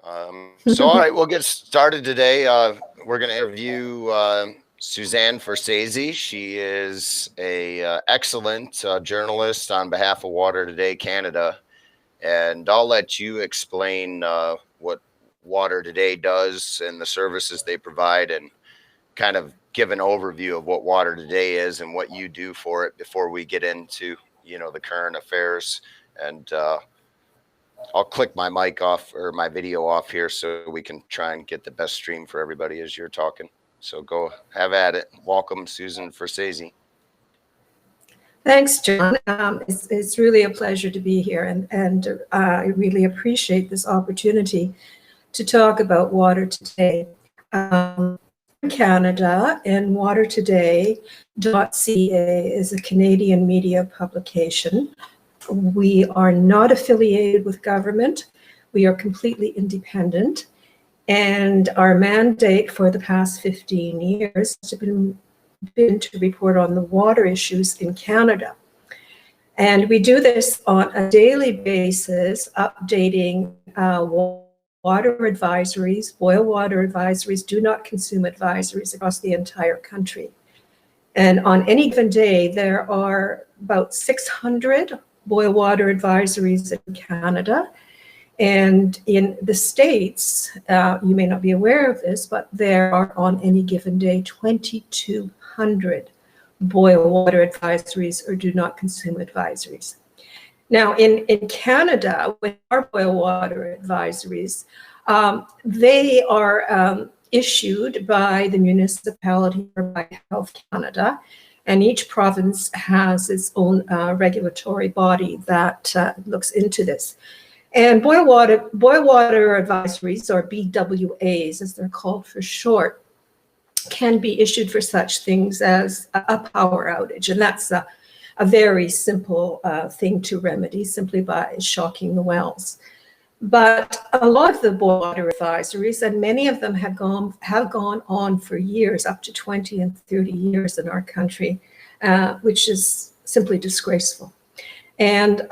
All right, we'll get started today. We're going to interview Suzanne Forcese. She is a excellent journalist on behalf of WaterToday Canada, and I'll let you explain what WaterToday does and the services they provide, and kind of give an overview of what WaterToday is and what you do for it before we get into the current affairs. And I'll click my mic off or my video off here so we can try and get the best stream for everybody as you're talking. So go have at it. Welcome, Suzanne Forcese. Thanks, John. It's really a pleasure to be here, and I really appreciate this opportunity to talk about WaterToday. In Canada, and WaterToday.ca is a Canadian media publication. We are not affiliated with government. We are completely independent. And our mandate for the past 15 years has been to report on the water issues in Canada. And we do this on a daily basis, updating water advisories, boil water advisories, do not consume advisories across the entire country. And on any given day, there are about 600 boil water advisories in Canada. And in the States, you may not be aware of this, but there are on any given day 2,200 boil water advisories or do not consume advisories. Now, in Canada, with our boil water advisories, they are issued by the municipality or by Health Canada, and each province has its own regulatory body that looks into this. And boil water advisories, or BWAs as they're called for short, can be issued for such things as a power outage, and that's a very simple thing to remedy simply by shocking the wells. But a lot of the boil water advisories, and many of them have gone on for years, up to 20 and 30 years in our country, which is simply disgraceful. And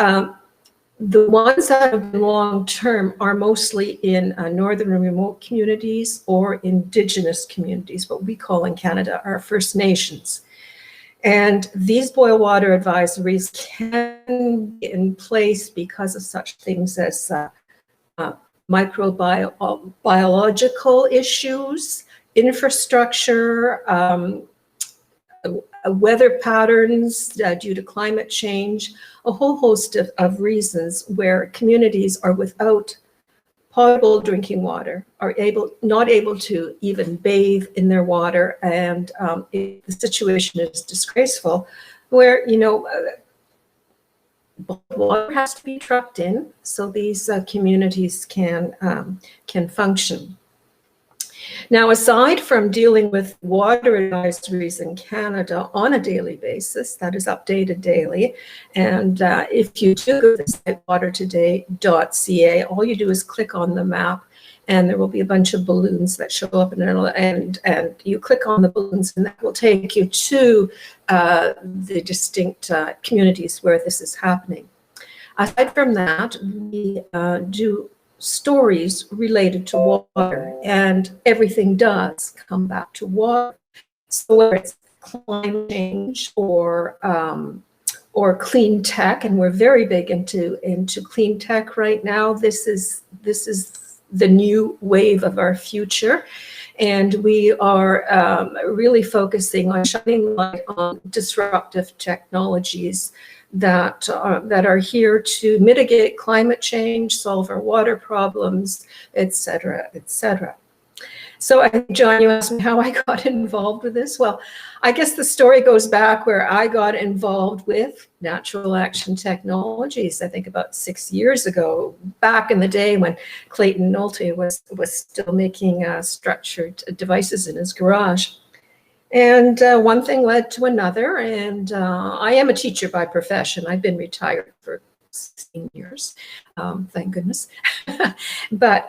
the ones that have been long-term are mostly in northern and remote communities or Indigenous communities, what we call in Canada our First Nations. And these boil water advisories can be in place because of such things as microbiological issues, infrastructure, weather patterns due to climate change, a whole host of reasons where communities are without potable drinking water, are not able to even bathe in their water, and the situation is disgraceful, where water has to be trucked in so these communities can function. Now, aside from dealing with water advisories in Canada on a daily basis, that is updated daily, and if you do go to the site watertoday.ca, all you do is click on the map, and there will be a bunch of balloons that show up, and you click on the balloons, and that will take you to the distinct communities where this is happening. Aside from that, we do stories related to water, and everything does come back to water. So whether it's climate change or clean tech, and we're very big into clean tech right now. This is the new wave of our future, and we are really focusing on shining light on disruptive technologies that are here to mitigate climate change, solve our water problems, et cetera, et cetera. So, John, you asked me how I got involved with this. Well, I guess the story goes back where I got involved with natural action technologies, I think about 6 years ago, back in the day when Clayton Nolte was still making structured devices in his garage. And one thing led to another, and I am a teacher by profession. I've been retired for 16 years, thank goodness. But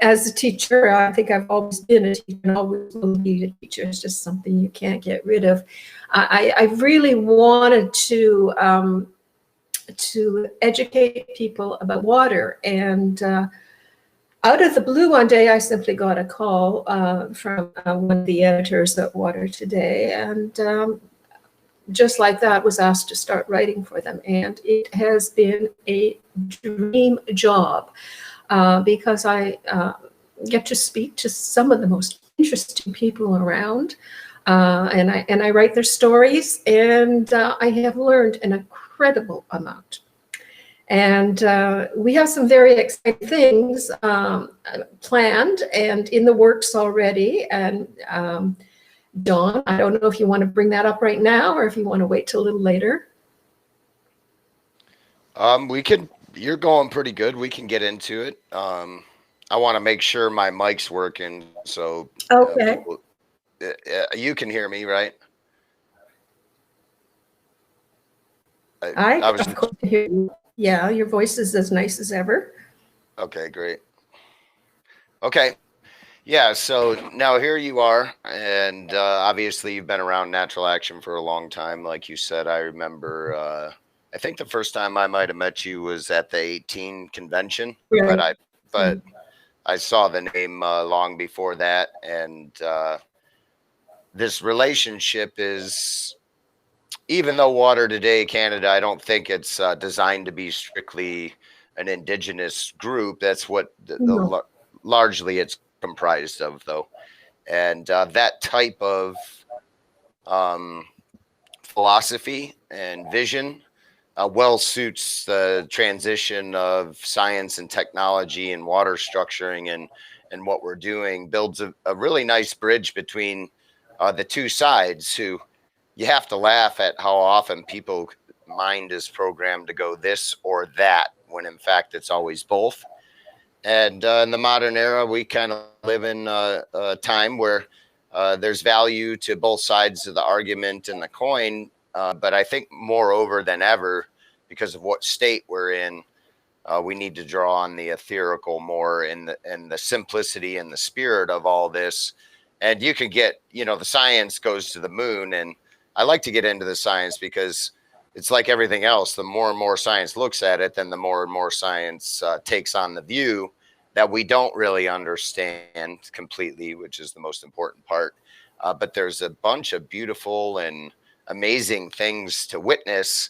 as a teacher, I think I've always been a teacher and always will be a teacher. It's just something you can't get rid of. I really wanted to educate people about water, and out of the blue one day, I simply got a call from one of the editors at WaterToday, and just like that, was asked to start writing for them. And it has been a dream job because I get to speak to some of the most interesting people around, and I write their stories, and I have learned an incredible amount. And we have some very exciting things planned and in the works already. And Dawn, I don't know if you want to bring that up right now or if you want to wait till a little later. We could. You're going pretty good. We can get into it. I want to make sure my mic's working, so Okay. you can hear me, right? I was, of course, hear you. Yeah, your voice is as nice as ever. Okay, great. Okay. Yeah, so now here you are, and obviously you've been around Natural Action for a long time. Like you said, I remember, I think the first time I might have met you was at the 18 convention, Right. but I saw the name long before that, and this relationship is, even though WaterToday Canada, I don't think it's designed to be strictly an Indigenous group. That's what largely it's comprised of, though. And that type of philosophy and vision well suits the transition of science and technology and water structuring and what we're doing, builds a really nice bridge between the two sides, who you have to laugh at how often people mind is programmed to go this or that, when in fact it's always both. And in the modern era, we kind of live in a time where there's value to both sides of the argument and the coin. But I think moreover than ever, because of what state we're in, we need to draw on the ethereal more in the simplicity and the spirit of all this. And you can get, the science goes to the moon. And I like to get into the science because it's like everything else. The more and more science looks at it, then the more and more science takes on the view that we don't really understand completely, which is the most important part. But there's a bunch of beautiful and amazing things to witness.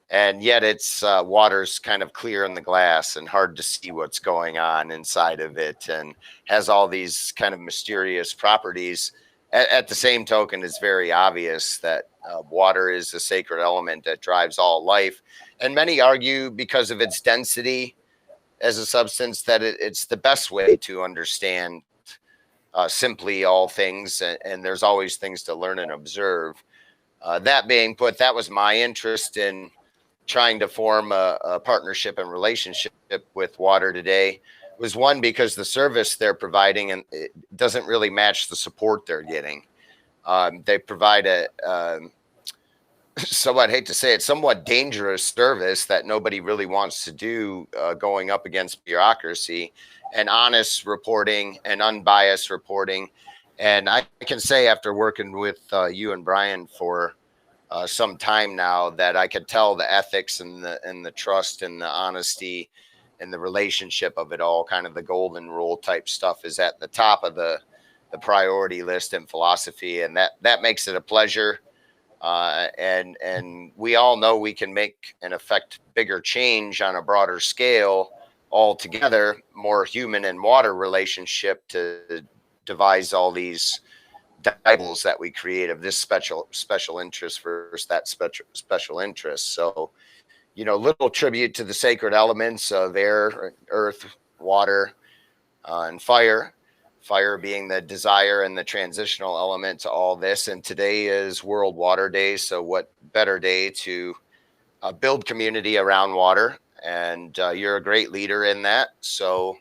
And yet it's water's kind of clear in the glass and hard to see what's going on inside of it, and has all these kind of mysterious properties. At the same token, it's very obvious that water is a sacred element that drives all life. And many argue, because of its density as a substance, that it's the best way to understand simply all things. And there's always things to learn and observe. That being put, that was my interest in trying to form a partnership and relationship with WaterToday. Was one, because the service they're providing and it doesn't really match the support they're getting. They provide so I'd hate to say it, somewhat dangerous service that nobody really wants to do, going up against bureaucracy, and honest reporting and unbiased reporting. And I can say, after working with you and Brian for some time now, that I could tell the ethics and the trust and the honesty and the relationship of it all, kind of the golden rule type stuff, is at the top of the priority list in philosophy. And that makes it a pleasure. And we all know we can make and affect bigger change on a broader scale altogether, more human and water relationship, to devise all these diables that we create of this special interest versus that special interest. So, little tribute to the sacred elements of air, earth, water, and fire. Fire being the desire and the transitional element to all this. And today is World Water Day. So what better day to build community around water? And you're a great leader in that. So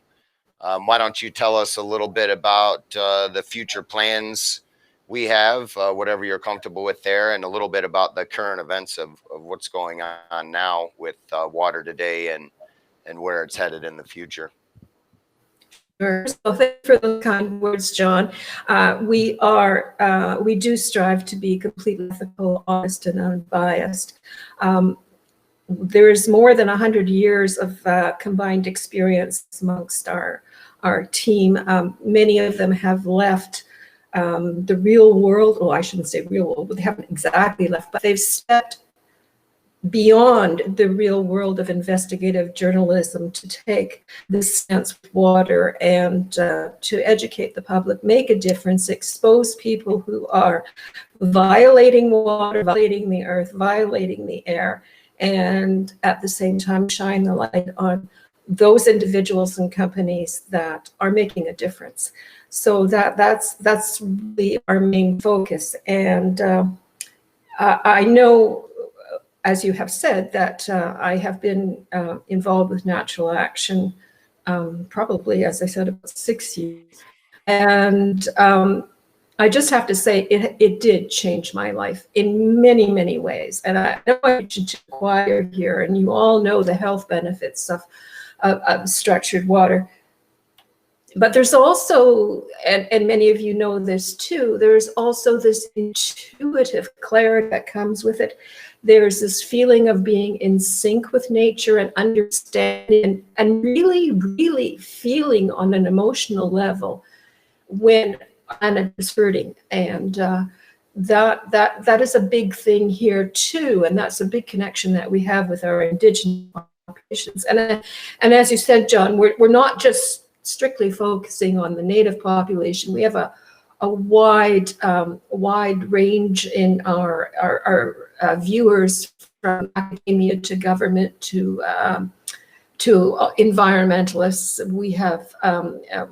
why don't you tell us a little bit about the future plans we have, whatever you're comfortable with there, and a little bit about the current events of what's going on now with WaterToday and where it's headed in the future. So thank you for the kind words, John. We do strive to be completely ethical, honest, and unbiased. There is more than 100 years of combined experience amongst our our team. Many of them have left the real world. Well, I shouldn't say real world, but they haven't exactly left, but they've stepped beyond the real world of investigative journalism to take this stance with water and to educate the public, make a difference, expose people who are violating water, violating the earth, violating the air, and at the same time shine the light on those individuals and companies that are making a difference. So that's really our main focus. And I know, as you have said, that I have been involved with Natural Action probably, as I said, about 6 years. And I just have to say, it did change my life in many, many ways. And I know I should inquire here, and you all know the health benefits of structured water. But there's also, and many of you know this too, there's also this intuitive clarity that comes with it. There's this feeling of being in sync with nature and understanding and really, really feeling on an emotional level when planet is hurting. And that is a big thing here too. And that's a big connection that we have with our Indigenous populations. And as you said, John, we're not just strictly focusing on the Native population. We have a wide range in our viewers, from academia to government to environmentalists. We have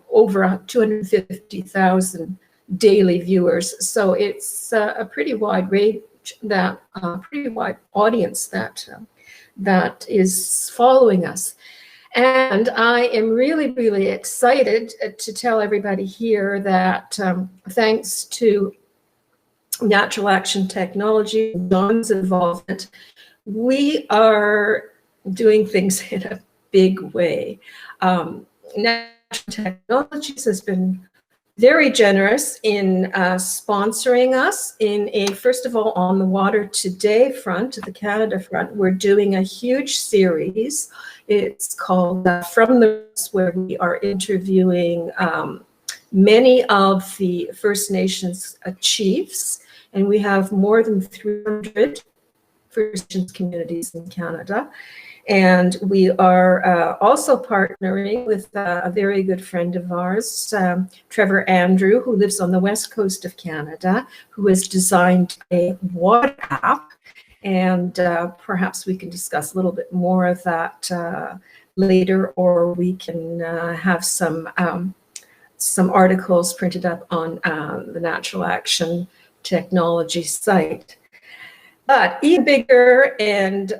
over 250,000 daily viewers, so it's a pretty wide range, that pretty wide audience that is following us. And I am really, really excited to tell everybody here that thanks to Natural Action Technology, John's involvement, we are doing things in a big way. Natural Technologies has been very generous in sponsoring us in a, first of all, on the WaterToday front, the Canada front, we're doing a huge series. It's called From the Roots, where we are interviewing many of the First Nations chiefs, and we have more than 300 First Nations communities in Canada. And we are also partnering with a very good friend of ours, Trevor Andrew, who lives on the west coast of Canada, who has designed a water app. And perhaps we can discuss a little bit more of that later, or we can have some articles printed up on the Natural Action Technology site. But even bigger and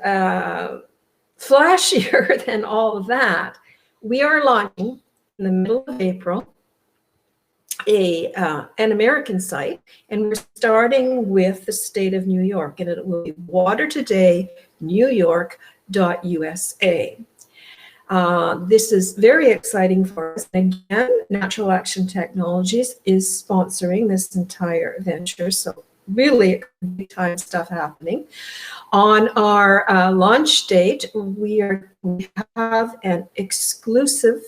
flashier than all of that, we are launching in the middle of April an American site, and we're starting with the state of New York, and it will be WaterTodayNewYork.USA. This is very exciting for us. Again, Natural Action Technologies is sponsoring this entire venture, so really big time stuff happening. On our launch date, we have an exclusive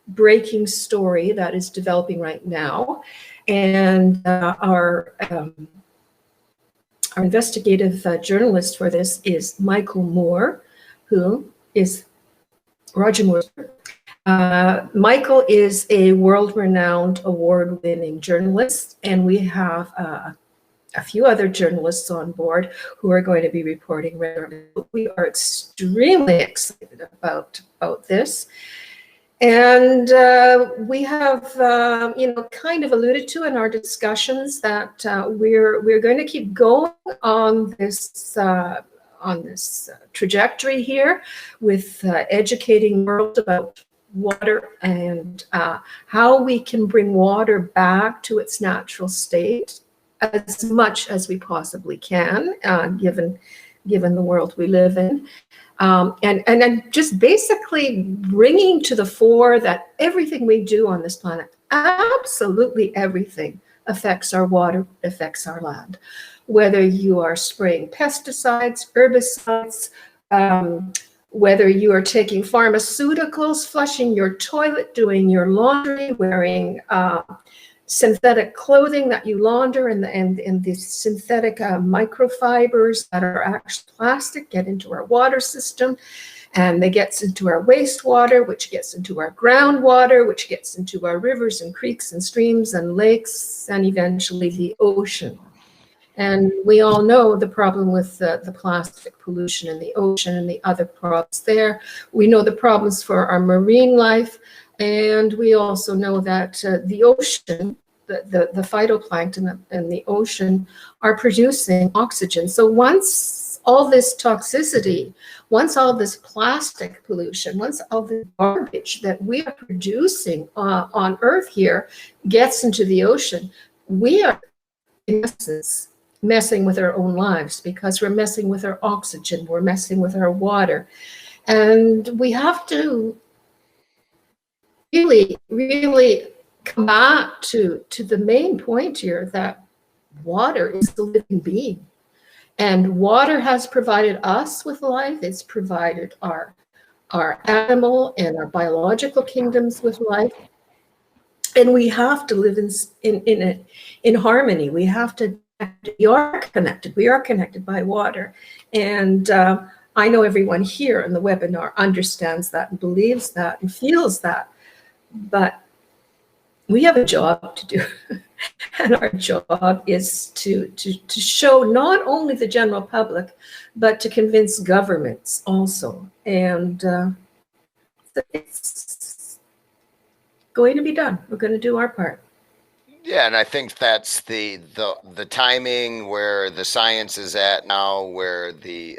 breaking story that is developing right now, and our investigative journalist for this is Michael Moore, who is Roger Moore. Michael is a world-renowned, award-winning journalist, and we have a few other journalists on board who are going to be reporting regularly. We are extremely excited about this. And we have, kind of alluded to in our discussions that we're going to keep going on this trajectory here with educating the world about water and how we can bring water back to its natural state as much as we possibly can, given the world we live in. And then just basically bringing to the fore that everything we do on this planet, absolutely everything, affects our water, affects our land. Whether you are spraying pesticides, herbicides, whether you are taking pharmaceuticals, flushing your toilet, doing your laundry, wearing synthetic clothing that you launder, and the synthetic microfibers that are actually plastic get into our water system, and they get into our wastewater, which gets into our groundwater, which gets into our rivers and creeks and streams and lakes, and eventually the ocean. And we all know the problem with the plastic pollution in the ocean and the other problems there. We know the problems for our marine life, and we also know that the ocean, the phytoplankton in the ocean are producing oxygen. So once all this toxicity, once all this plastic pollution, once all the garbage that we are producing on Earth here gets into the ocean, we are, in essence, messing with our own lives, because we're messing with our oxygen, we're messing with our water. And we have to really, really come back to the main point here, that water is the living being. And water has provided us with life. It's provided our animal and our biological kingdoms with life. And we have to live in harmony. We have to, we are connected by water. And I know everyone here in the webinar understands that and believes that and feels that, but we have a job to do. And our job is to show not only the general public, but to convince governments also. And it's going to be done. We're going to do our part. Yeah, and I think that's the timing where the science is at now, where the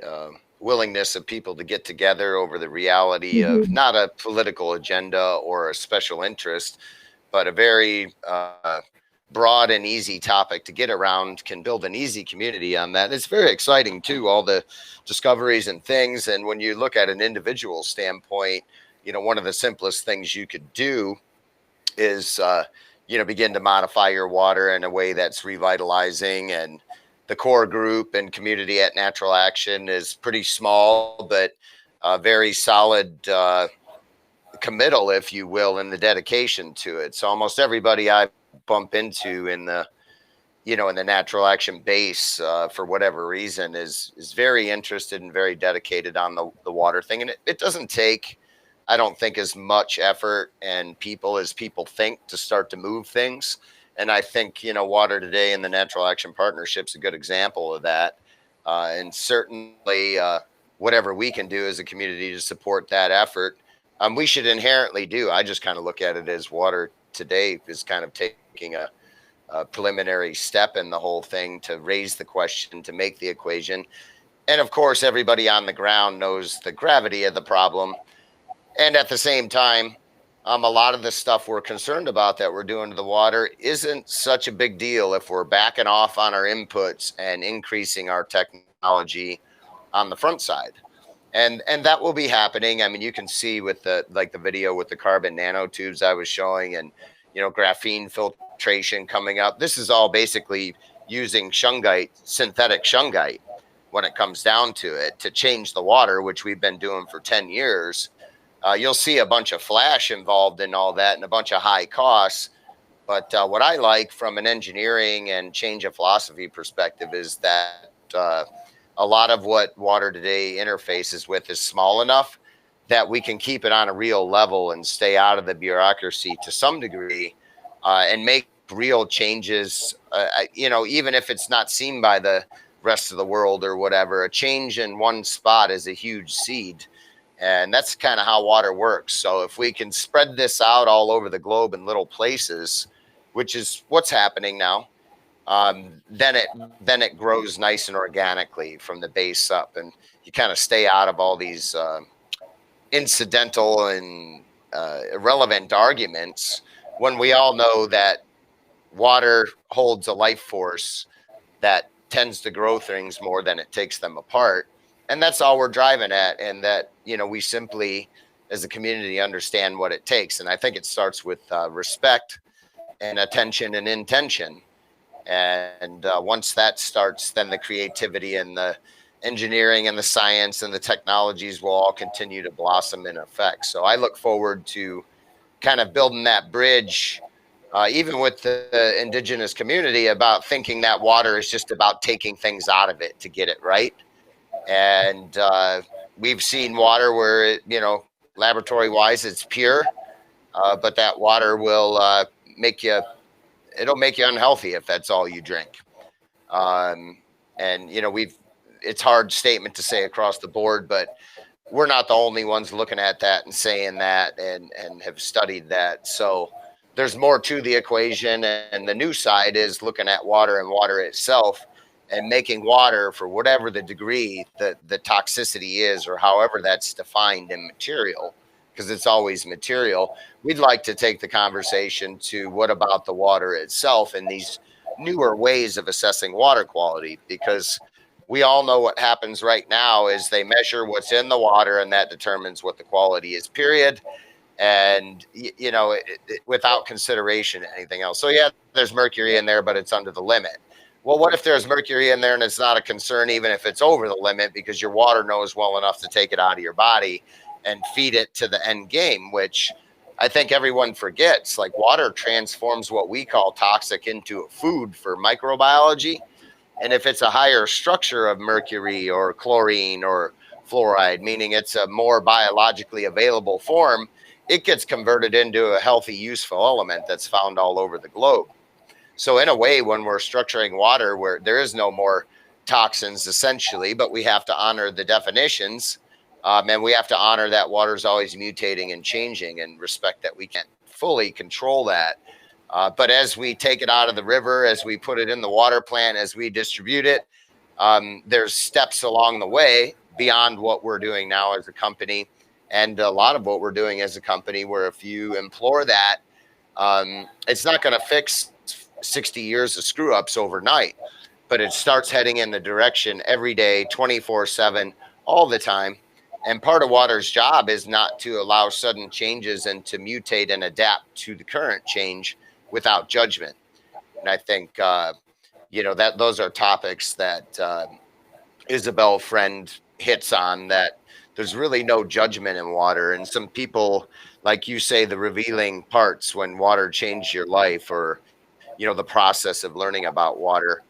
willingness of people to get together over the reality of not a political agenda or a special interest, but a very broad and easy topic to get around, can build an easy community on that. It's very exciting too, all the discoveries and things. And when you look at an individual standpoint, you know, one of the simplest things you could do is, you know, begin to modify your water in a way that's revitalizing. And the core group and community at Natural Action is pretty small, but very solid committal, if you will, in the dedication to it. So almost everybody I bump into in the, you know, in the Natural Action base, for whatever reason, is very interested and very dedicated on the water thing. And it doesn't take, I don't think, as much effort and people as people think to start to move things. And I think, you know, WaterToday and the Natural Action Partnership's a good example of that. And certainly whatever we can do as a community to support that effort, we should inherently do. I just kind of look at it as WaterToday is kind of taking a preliminary step in the whole thing to raise the question, to make the equation. And of course, everybody on the ground knows the gravity of the problem. And at the same time, a lot of the stuff we're concerned about that we're doing to the water isn't such a big deal if we're backing off on our inputs and increasing our technology on the front side. And that will be happening. I mean, you can see with the video with the carbon nanotubes I was showing, and, you know, graphene filtration coming up. This is all basically using shungite, synthetic shungite, when it comes down to it, to change the water, which we've been doing for 10 years. You'll see a bunch of flash involved in all that and a bunch of high costs. But what I like from an engineering and change of philosophy perspective is that a lot of what WaterToday interfaces with is small enough that we can keep it on a real level and stay out of the bureaucracy to some degree, and make real changes, you know, even if it's not seen by the rest of the world or whatever. A change in one spot is a huge seed. And that's kind of how water works. So if we can spread this out all over the globe in little places, which is what's happening now, then it grows nice and organically from the base up, and you kind of stay out of all these incidental and irrelevant arguments, when we all know that water holds a life force that tends to grow things more than it takes them apart. And that's all we're driving at. And that, you know, we simply, as a community, understand what it takes. And I think it starts with respect and attention and intention. And once that starts, then the creativity and the engineering and the science and the technologies will all continue to blossom in effect. So I look forward to kind of building that bridge, even with the Indigenous community, about thinking that water is just about taking things out of it to get it right. And we've seen water where it, laboratory wise, it's pure, but that water will it'll make you unhealthy if that's all you drink. And it's hard statement to say across the board, but we're not the only ones looking at that and saying that and have studied that. So there's more to the equation, and the new side is looking at water and water itself and making water, for whatever the degree the toxicity is, or however that's defined in material, because it's always material. We'd like to take the conversation to what about the water itself and these newer ways of assessing water quality, because we all know what happens right now is they measure what's in the water and that determines what the quality is, period. And, without consideration to anything else. So yeah, there's mercury in there, but it's under the limit. Well, what if there's mercury in there and it's not a concern, even if it's over the limit, because your water knows well enough to take it out of your body and feed it to the end game, which I think everyone forgets. Like, water transforms what we call toxic into a food for microbiology. And if it's a higher structure of mercury or chlorine or fluoride, meaning it's a more biologically available form, it gets converted into a healthy, useful element that's found all over the globe. So in a way, when we're structuring water where there is no more toxins essentially, but we have to honor the definitions, and we have to honor that water is always mutating and changing, and respect that we can't fully control that. But as we take it out of the river, as we put it in the water plant, as we distribute it, there's steps along the way beyond what we're doing now as a company. And a lot of what we're doing as a company, where if you implore that, it's not going to fix 60 years of screw ups overnight, but it starts heading in the direction every day, 24/7, all the time. And part of water's job is not to allow sudden changes and to mutate and adapt to the current change without judgment. And I think, that those are topics that Isabelle Friend hits on, that there's really no judgment in water. And some people, like you say, the revealing parts when water changed your life, or, the process of learning about water.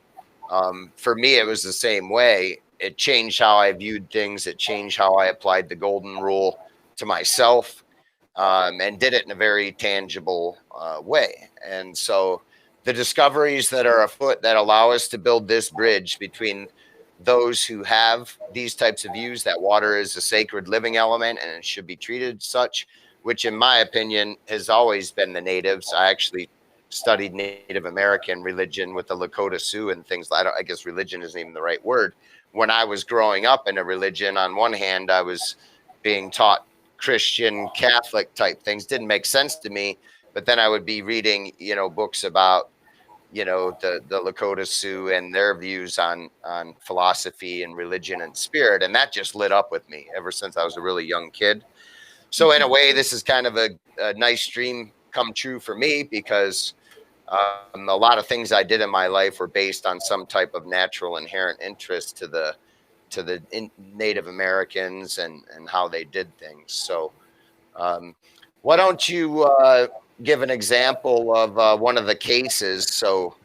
For me, it was the same way. It changed how I viewed things. It changed how I applied the golden rule to myself, and did it in a very tangible way. And so the discoveries that are afoot that allow us to build this bridge between those who have these types of views, that water is a sacred living element and it should be treated such, which in my opinion has always been the natives. I actually studied Native American religion with the Lakota Sioux and things. I guess religion isn't even the right word. When I was growing up in a religion, on one hand, I was being taught Christian, Catholic type things. Didn't make sense to me. But then I would be reading, books about, the Lakota Sioux and their views on philosophy and religion and spirit. And that just lit up with me ever since I was a really young kid. So in a way, this is kind of a nice dream come true for me, because a lot of things I did in my life were based on some type of natural inherent interest to the Native Americans and how they did things. So why don't you give an example of one of the cases so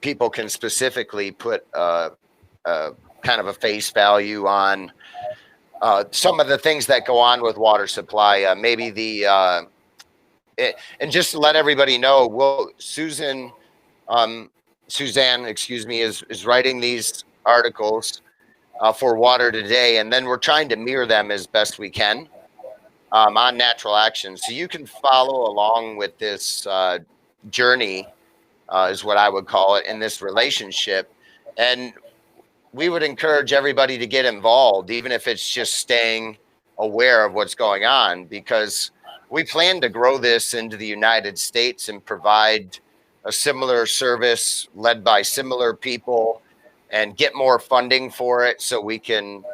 people can specifically put kind of a face value on some of the things that go on with water supply, maybe and just to let everybody know, Suzanne, excuse me, is writing these articles for WaterToday, and then we're trying to mirror them as best we can on natural action. So you can follow along with this journey, is what I would call it, in this relationship. And we would encourage everybody to get involved, even if it's just staying aware of what's going on, because we plan to grow this into the United States and provide a similar service led by similar people and get more funding for it, so we can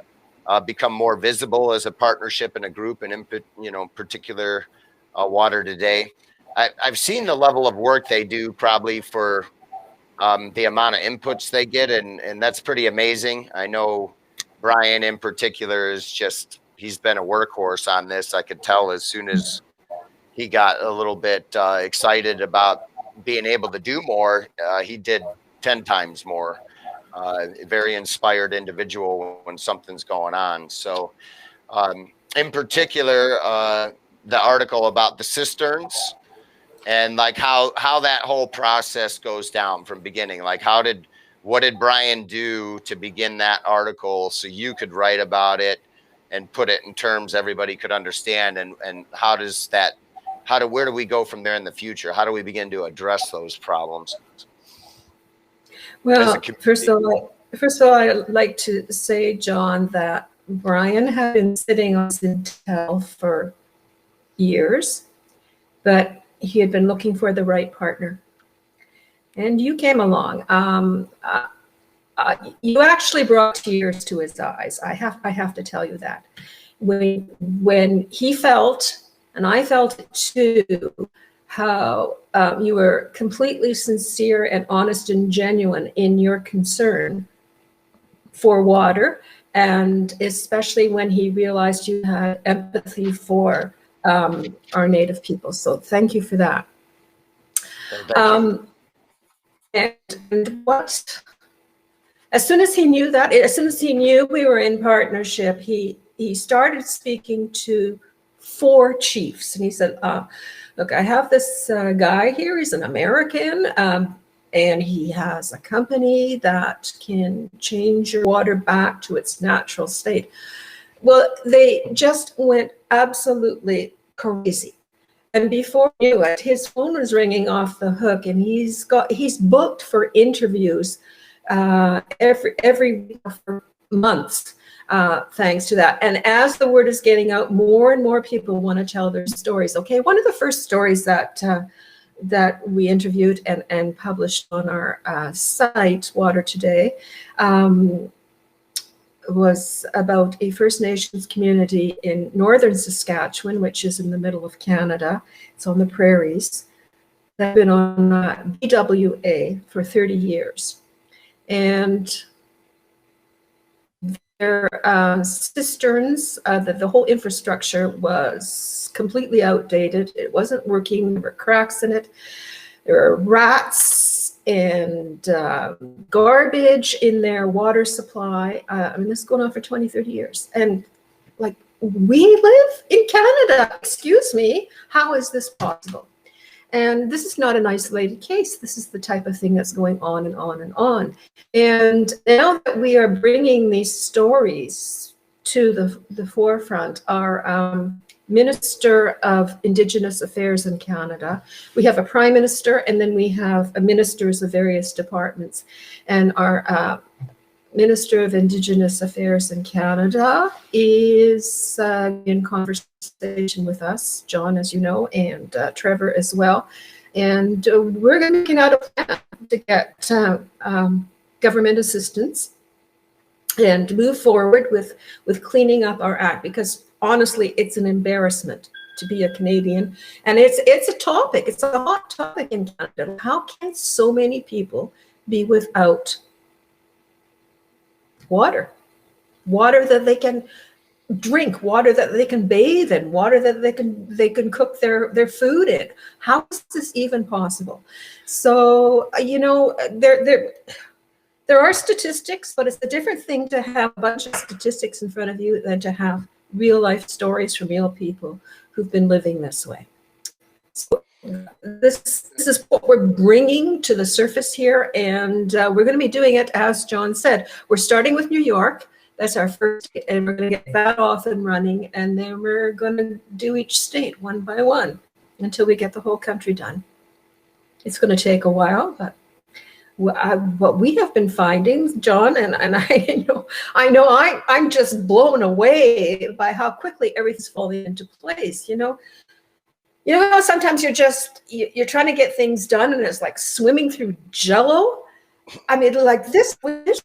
become more visible as a partnership and a group, and in particular WaterToday. I've seen the level of work they do, probably for the amount of inputs they get, and that's pretty amazing. I know Brian in particular is just, he's been a workhorse on this. I could tell as soon as he got a little bit excited about being able to do more, he did 10 times more. Very inspired individual when something's going on. So in particular, the article about the cisterns and like how that whole process goes down from beginning. Like what did Brian do to begin that article so you could write about it and put it in terms everybody could understand? And where do we go from there in the future? How do we begin to address those problems? Well, first of all, I'd like to say, John, that Brian had been sitting on Intel for years, but he had been looking for the right partner. And you came along. You actually brought tears to his eyes. I have to tell you that. When he felt, and I felt it too, how you were completely sincere and honest and genuine in your concern for water, and especially when he realized you had empathy for our Native people. So thank you for that. And what, as soon as he knew we were in partnership, he started speaking to 4 chiefs, and he said, look, I have this guy here. He's an American, and he has a company that can change your water back to its natural state. Well, they just went absolutely crazy. And before you knew it, his phone was ringing off the hook, and he's booked for interviews every week for months. Thanks to that. And as the word is getting out, more and more people want to tell their stories. Okay, one of the first stories that we interviewed and published on our site, WaterToday, was about a First Nations community in northern Saskatchewan, which is in the middle of Canada. It's on the prairies. They've been on BWA for 30 years. And their cisterns, the whole infrastructure was completely outdated. It wasn't working. There were cracks in it. There were rats and garbage in their water supply. I mean, this is going on for 20, 30 years. And like, we live in Canada, excuse me, how is this possible? And this is not an isolated case. This is the type of thing that's going on and on and on. And now that we are bringing these stories to the forefront, our Minister of Indigenous Affairs in Canada, we have a Prime Minister, and then we have ministers of various departments. And our Minister of Indigenous Affairs in Canada is in conversation with us, John, as you know, and Trevor as well. And we're going to be looking at a plan to get government assistance and move forward with cleaning up our act, because honestly, it's an embarrassment to be a Canadian. And it's a topic, it's a hot topic in Canada. How can so many people be without water that they can drink, water that they can bathe in, water that they can cook their food in? How is this even possible? So, you know, there are statistics, but it's a different thing to have a bunch of statistics in front of you than to have real life stories from real people who've been living this way. So this is what we're bringing to the surface here, and we're going to be doing it, as John said. We're starting with New York. That's our first, and we're going to get that off and running, and then we're going to do each state one by one until we get the whole country done. It's going to take a while, but what we have been finding, John, and I know I'm just blown away by how quickly everything's falling into place. You know how sometimes you're trying to get things done and it's like swimming through jello. I mean, like this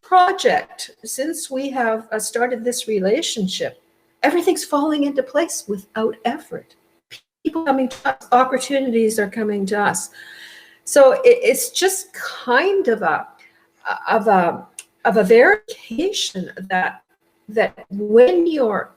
project, since we have started this relationship, everything's falling into place without effort. People coming to us, opportunities are coming to us. So it's just kind of a verification that that when you're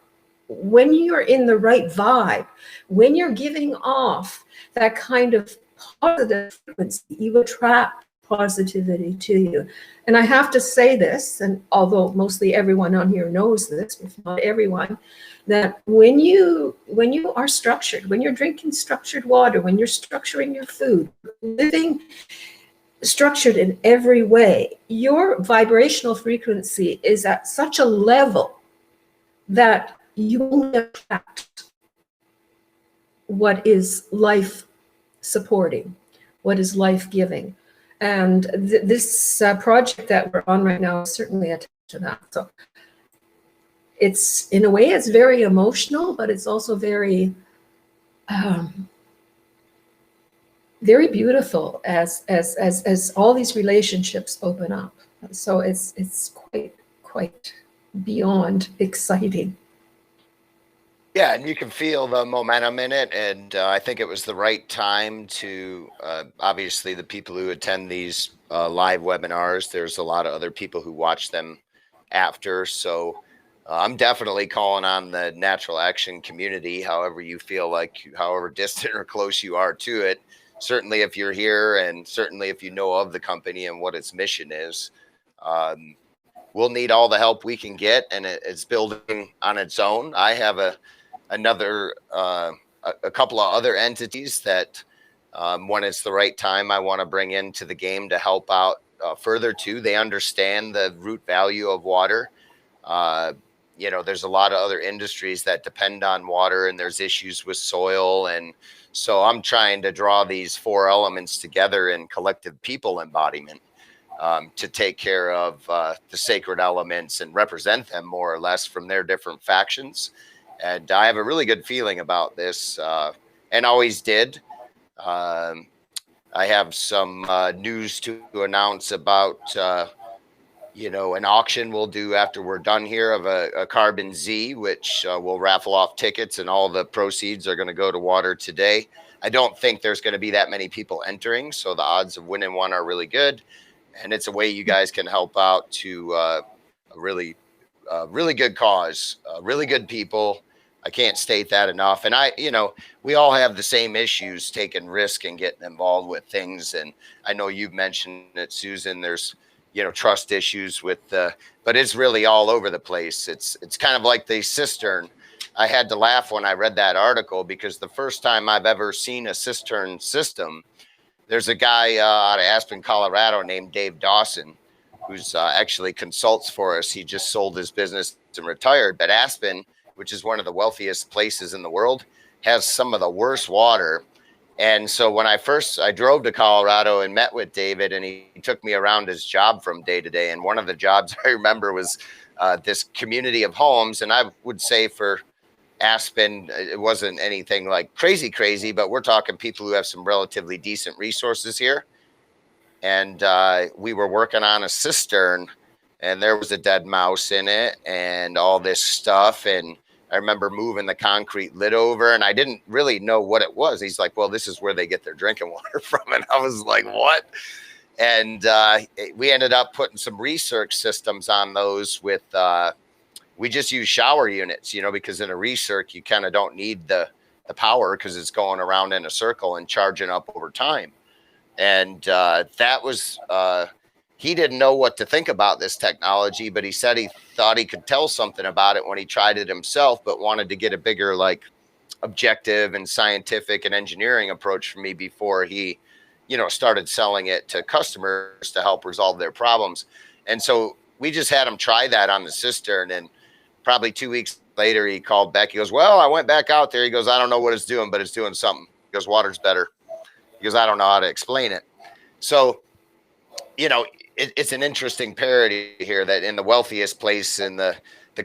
in the right vibe, when you're giving off that kind of positive frequency, you attract positivity to you. And I have to say this, and although mostly everyone on here knows this, if not everyone, that when you are structured, when you're drinking structured water, when you're structuring your food, living structured in every way, your vibrational frequency is at such a level that you only attract what is life supporting, what is life giving. And this project that we're on right now is certainly attached to that. So it's, in a way, it's very emotional, but it's also very, very beautiful as all these relationships open up. So it's quite beyond exciting. Yeah, and you can feel the momentum in it, and I think it was the right time to, obviously, the people who attend these live webinars, there's a lot of other people who watch them after, so I'm definitely calling on the natural action community, however you feel like, however distant or close you are to it, certainly if you're here, and certainly if you know of the company and what its mission is. We'll need all the help we can get, and it's building on its own. I have a couple of other entities that when it's the right time, I want to bring into the game to help out further too. They understand the root value of water. There's a lot of other industries that depend on water, and there's issues with soil. And so I'm trying to draw these four elements together in collective people embodiment to take care of the sacred elements and represent them more or less from their different factions. And I have a really good feeling about this, and always did. I have some news to announce about, an auction we'll do after we're done here of a Carbon Z, which will raffle off tickets, and all the proceeds are going to go to WaterToday. I don't think there's going to be that many people entering, so the odds of winning one are really good. And it's a way you guys can help out to a really good cause, really good people. I can't state that enough. And we all have the same issues, taking risk and getting involved with things. And I know you've mentioned it, Susan, there's, trust issues with, but it's really all over the place. It's kind of like the cistern. I had to laugh when I read that article, because the first time I've ever seen a cistern system, there's a guy out of Aspen, Colorado named Dave Dawson, who's actually consults for us. He just sold his business and retired. But Aspen, which is one of the wealthiest places in the world, has some of the worst water. And so when I drove to Colorado and met with David, and he took me around his job from day to day. And one of the jobs I remember was this community of homes. And I would say for Aspen, it wasn't anything like crazy, but we're talking people who have some relatively decent resources here. And we were working on a cistern, and there was a dead mouse in it and all this stuff. And I remember moving the concrete lid over, and I didn't really know what it was. He's like, well, this is where they get their drinking water from. And I was like, what? And we ended up putting some research systems on those with, we just use shower units, because in a recirc, you kind of don't need the power, because it's going around in a circle and charging up over time. And that was, he didn't know what to think about this technology, but he said he thought he could tell something about it when he tried it himself, but wanted to get a bigger, objective and scientific and engineering approach from me before he, started selling it to customers to help resolve their problems. And so we just had him try that on the cistern, and probably 2 weeks later, he called back. He goes, well, I went back out there. He goes, I don't know what it's doing, but it's doing something. He goes, water's better. He goes, I don't know how to explain it. So, it's an interesting parody here that in the wealthiest place in the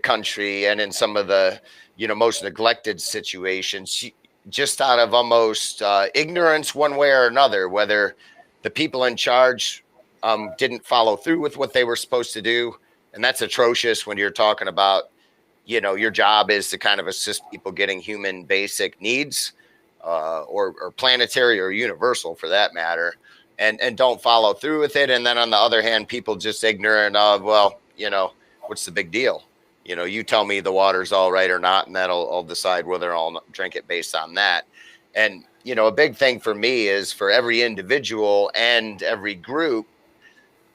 country, and in some of the, most neglected situations, just out of almost ignorance one way or another, whether the people in charge didn't follow through with what they were supposed to do. And that's atrocious when you're talking about, your job is to kind of assist people getting human basic needs, or planetary or universal for that matter, and don't follow through with it. And then on the other hand, people just ignorant of, well, what's the big deal? You know, you tell me the water's all right or not, and I'll decide whether I'll drink it based on that. And, you know, a big thing for me is for every individual and every group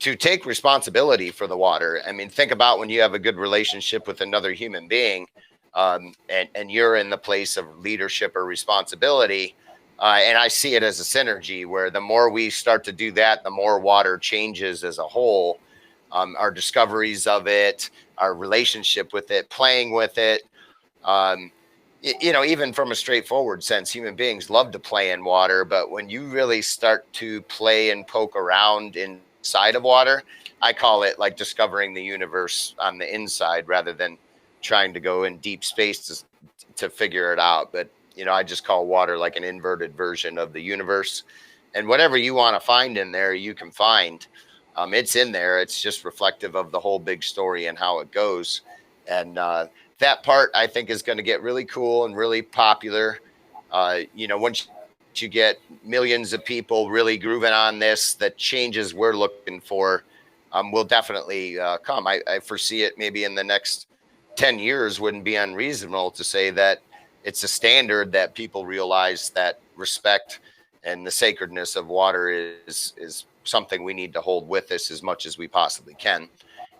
to take responsibility for the water. I mean, think about when you have a good relationship with another human being, and you're in the place of leadership or responsibility. And I see it as a synergy where the more we start to do that, the more water changes as a whole. Our discoveries of it, our relationship with it, playing with it. Um, you know, even from a straightforward sense, human beings love to play in water, but when you really start to play and poke around inside of water, I call it like discovering the universe on the inside rather than trying to go in deep space to figure it out. But, you know, I just call water like an inverted version of the universe. And whatever you want to find in there, you can find. It's in there. It's just reflective of the whole big story and how it goes. And that part I think is going to get really cool and really popular. You know, once you get millions of people really grooving on this, the changes we're looking for will definitely come. I foresee it maybe in the next 10 years wouldn't be unreasonable to say that it's a standard that people realize that respect and the sacredness of water is something we need to hold with us as much as we possibly can.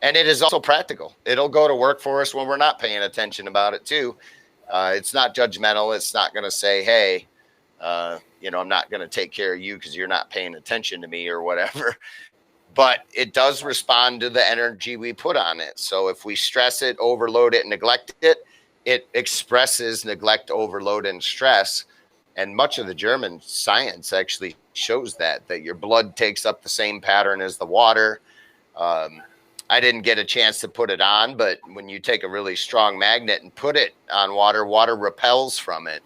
And it is also practical. It'll go to work for us when we're not paying attention about it too. It's not judgmental. It's not going to say, hey, you know, I'm not going to take care of you because you're not paying attention to me or whatever. But it does respond to the energy we put on it. So if we stress it, overload it, neglect it, it expresses neglect, overload, and stress. And much of the German science actually shows that your blood takes up the same pattern as the water. I didn't get a chance to put it on, but when you take a really strong magnet and put it on water, water repels from it.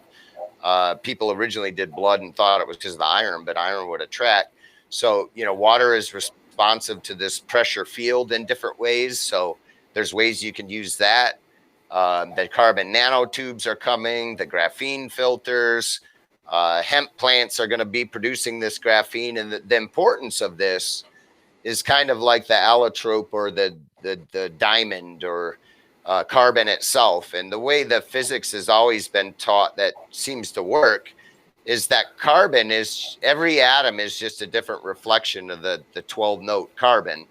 People originally did blood and thought it was because of the iron, but iron would attract. So, you know, water is responsive to this pressure field in different ways. So there's ways you can use that. The carbon nanotubes are coming, the graphene filters, hemp plants are going to be producing this graphene. And the importance of this is kind of like the allotrope or the diamond or carbon itself. And the way the physics has always been taught that seems to work is that carbon is, every atom is just a different reflection of the 12 note carbon,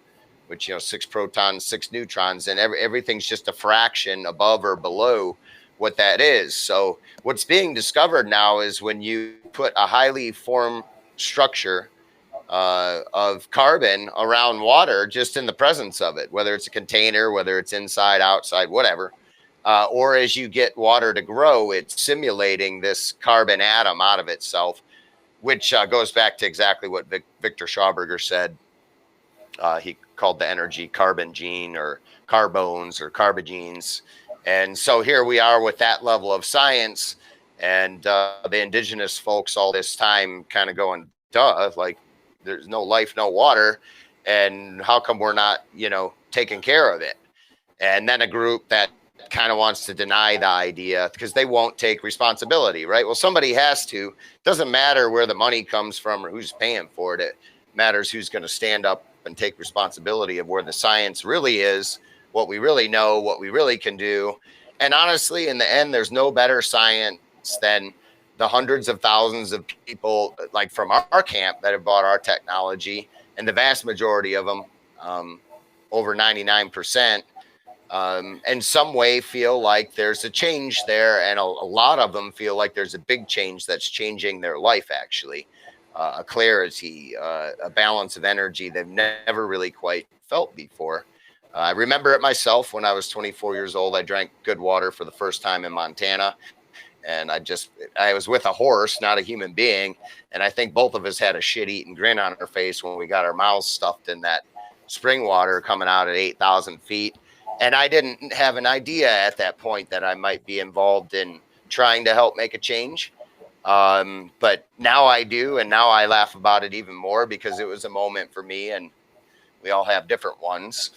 which, you know, 6 protons, 6 neutrons, and everything's just a fraction above or below what that is. So what's being discovered now is when you put a highly formed structure of carbon around water, just in the presence of it, whether it's a container, whether it's inside, outside, whatever, or as you get water to grow, it's simulating this carbon atom out of itself, which goes back to exactly what Victor Schauberger said. He called the energy carbon gene or carbones or carbogenes. And so here we are with that level of science, and the indigenous folks all this time kind of going, duh, like there's no life, no water. And how come we're not, you know, taking care of it? And then a group that kind of wants to deny the idea because they won't take responsibility, right? Well, somebody has to. Doesn't matter where the money comes from or who's paying for it. It matters who's going to stand up and take responsibility of where the science really is, what we really know, what we really can do. And honestly, in the end, there's no better science than the hundreds of thousands of people like from our camp that have bought our technology, and the vast majority of them, over 99%, in some way feel like there's a change there. And a lot of them feel like there's a big change that's changing their life, actually. A clarity, a balance of energy they've never really quite felt before. I remember it myself when I was 24 years old. I drank good water for the first time in Montana. And I was with a horse, not a human being. And I think both of us had a shit-eating grin on our face when we got our mouths stuffed in that spring water coming out at 8,000 feet. And I didn't have an idea at that point that I might be involved in trying to help make a change. But now I do. And now I laugh about it even more because it was a moment for me, and we all have different ones.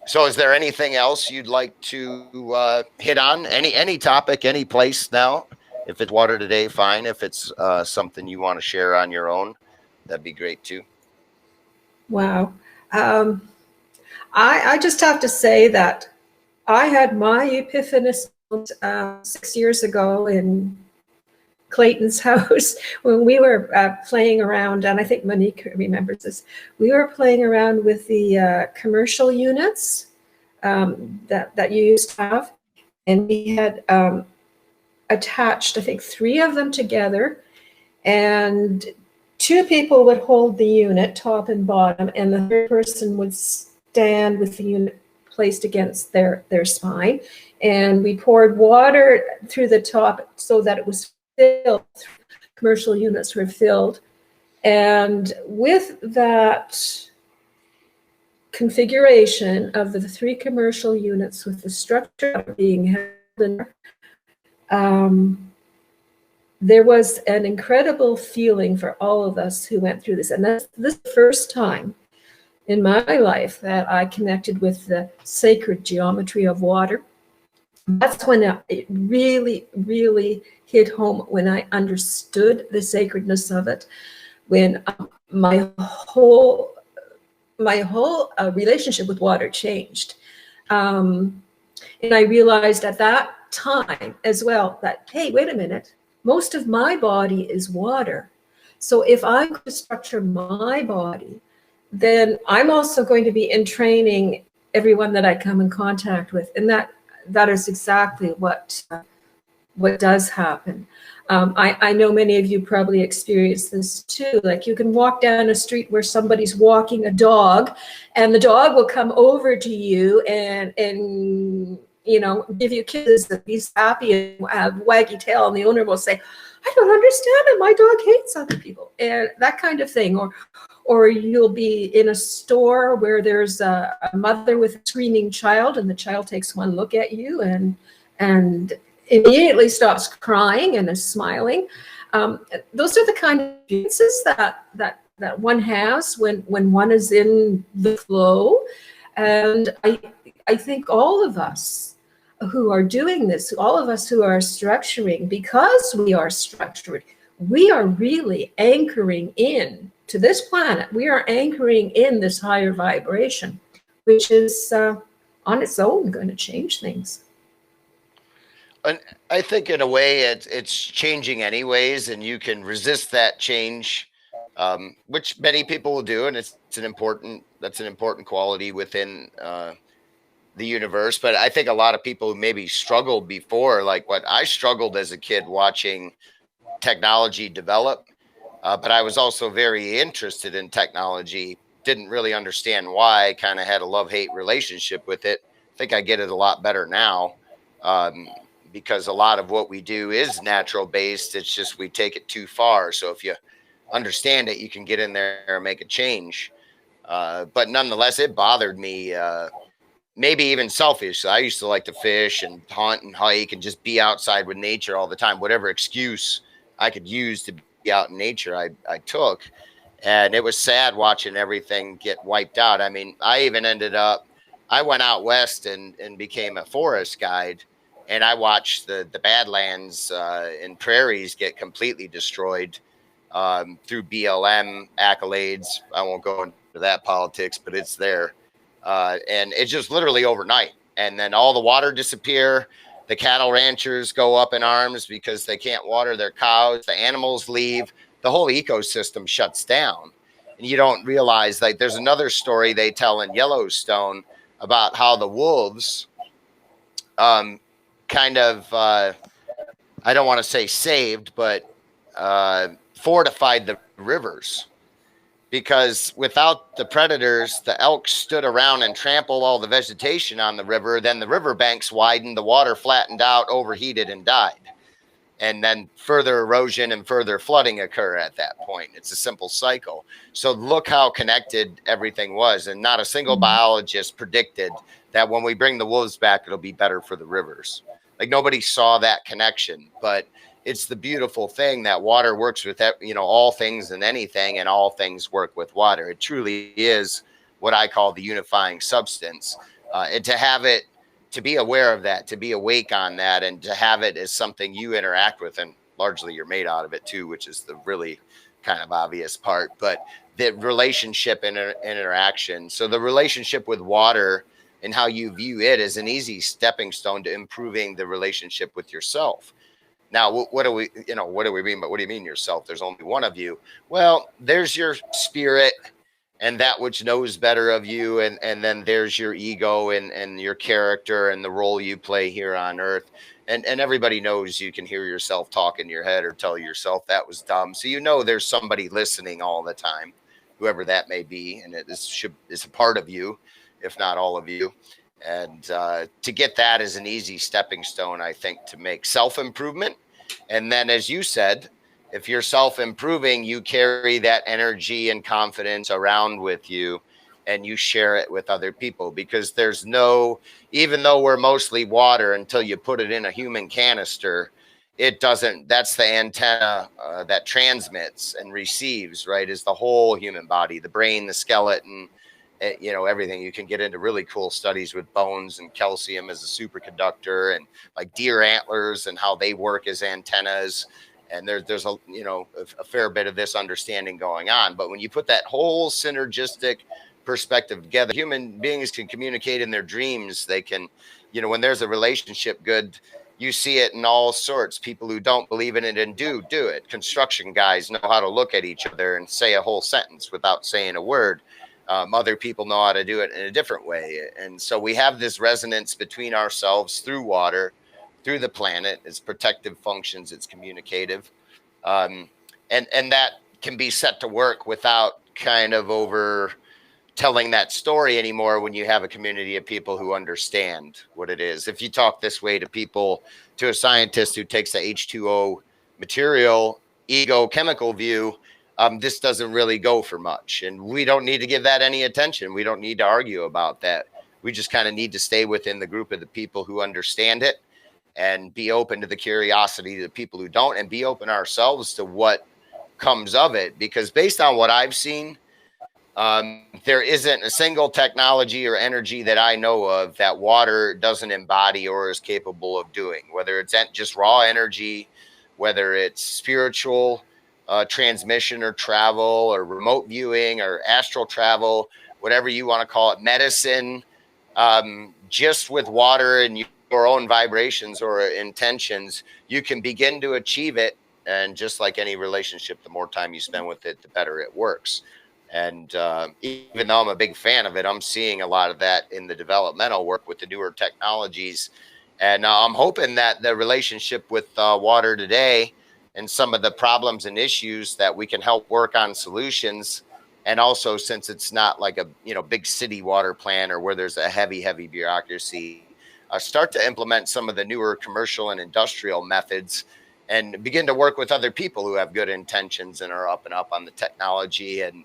So is there anything else you'd like to hit on? Any topic, any place now? If it's water today, fine. If it's something you want to share on your own, that'd be great too. Wow. I just have to say that I had my epiphanous 6 years ago in Clayton's house when we were playing around, and I think Monique remembers this. We were playing around with the commercial units that you used to have, and we had attached, I think, 3 of them together, and 2 people would hold the unit, top and bottom, and the 3rd person would stand with the unit placed against their spine. And we poured water through the top so that it was filled. Commercial units were filled. And with that configuration of the 3 commercial units with the structure being held in, there was an incredible feeling for all of us who went through this. And that's the first time in my life that I connected with the sacred geometry of water. That's when it really, really hit home, when I understood the sacredness of it, when my whole relationship with water changed. And I realized at that time as well that, hey, wait a minute, most of my body is water. So if I'm going to structure my body, then I'm also going to be entraining everyone that I come in contact with. And that is exactly what does happen. I know many of you probably experience this too. Like, you can walk down a street where somebody's walking a dog, and the dog will come over to you and you know, give you kisses and he's happy and have waggy tail, and the owner will say, I don't understand it, my dog hates other people, and that kind of thing. Or you'll be in a store where there's a mother with a screaming child, and the child takes one look at you and immediately stops crying and is smiling. Those are the kind of experiences that one has when one is in the flow. And I think all of us who are doing this, all of us who are structuring, because we are structured, we are really anchoring in to this planet. We are anchoring in this higher vibration, which is on its own going to change things. And I think in a way it's changing anyways, and you can resist that change, which many people will do, and that's an important quality within the universe. But I think a lot of people who maybe struggled before, like what I struggled as a kid watching technology develop, but I was also very interested in technology, didn't really understand why, kind of had a love-hate relationship with it. I think I get it a lot better now, because a lot of what we do is natural based. It's just we take it too far. So if you understand it, you can get in there and make a change. But nonetheless, it bothered me. Maybe even selfish. I used to like to fish and hunt and hike and just be outside with nature all the time. Whatever excuse I could use to be out in nature, I took. And it was sad watching everything get wiped out. I mean, I went out west and became a forest guide. And I watched the Badlands and prairies get completely destroyed through BLM accolades. I won't go into that politics, but it's there. And it's just literally overnight. And then all the water disappear. The cattle ranchers go up in arms because they can't water their cows. The animals leave. The whole ecosystem shuts down. And you don't realize, like, there's another story they tell in Yellowstone about how the wolves kind of, I don't want to say saved, but fortified the rivers. Because without the predators, the elk stood around and trampled all the vegetation on the river. Then the riverbanks widened, the water flattened out, overheated, and died. And then further erosion and further flooding occur at that point. It's a simple cycle. So look how connected everything was. And not a single biologist predicted that when we bring the wolves back, it'll be better for the rivers. Like, nobody saw that connection, but it's the beautiful thing that water works with, you know, all things and anything, and all things work with water. It truly is what I call the unifying substance. And to have it, to be aware of that, to be awake on that, and to have it as something you interact with, and largely you're made out of it too, which is the really kind of obvious part, but the relationship and interaction. So the relationship with water and how you view it as an easy stepping stone to improving the relationship with yourself. Now, what do we mean? But what do you mean yourself? There's only one of you. Well, there's your spirit and that which knows better of you. And then there's your ego and your character and the role you play here on earth. And everybody knows you can hear yourself talk in your head or tell yourself that was dumb. So, there's somebody listening all the time, whoever that may be. And it's a part of you, if not all of you. And to get that is an easy stepping stone, I think, to make self-improvement. And then, as you said, if you're self-improving, you carry that energy and confidence around with you and you share it with other people, because even though we're mostly water, until you put it in a human canister, that's the antenna that transmits and receives, right, is the whole human body, the brain, the skeleton, everything. You can get into really cool studies with bones and calcium as a superconductor, and like deer antlers and how they work as antennas. And there's a fair bit of this understanding going on. But when you put that whole synergistic perspective together, human beings can communicate in their dreams. They can, when there's a relationship good, you see it in all sorts. People who don't believe in it and do it. Construction guys know how to look at each other and say a whole sentence without saying a word. Other people know how to do it in a different way. And so we have this resonance between ourselves through water, through the planet. It's protective functions, it's communicative. And that can be set to work without kind of over telling that story anymore when you have a community of people who understand what it is. If you talk this way to a scientist who takes the H2O material, ego chemical view, this doesn't really go for much. And we don't need to give that any attention. We don't need to argue about that. We just kind of need to stay within the group of the people who understand it and be open to the curiosity to the people who don't, and be open ourselves to what comes of it. Because based on what I've seen, there isn't a single technology or energy that I know of that water doesn't embody or is capable of doing, whether it's just raw energy, whether it's spiritual transmission or travel or remote viewing or astral travel, whatever you want to call it, medicine, just with water and your own vibrations or intentions, you can begin to achieve it. And just like any relationship, the more time you spend with it, the better it works. And even though I'm a big fan of it, I'm seeing a lot of that in the developmental work with the newer technologies. And I'm hoping that the relationship with WaterToday and some of the problems and issues that we can help work on solutions. And also, since it's not like a big city water plant or where there's a heavy bureaucracy, start to implement some of the newer commercial and industrial methods and begin to work with other people who have good intentions and are up and up on the technology, and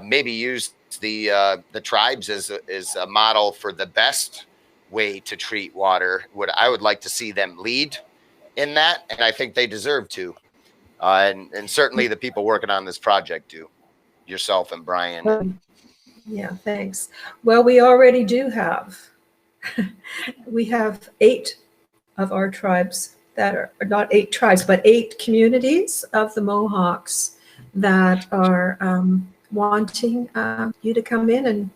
maybe use the tribes as a model for the best way to treat water. I would like to see them lead in that, and I think they deserve to. And certainly the people working on this project do, yourself and Brian. Yeah, thanks. Well, we already do have. We have 8 of our tribes that are not 8 tribes, but 8 communities of the Mohawks that are wanting you to come in and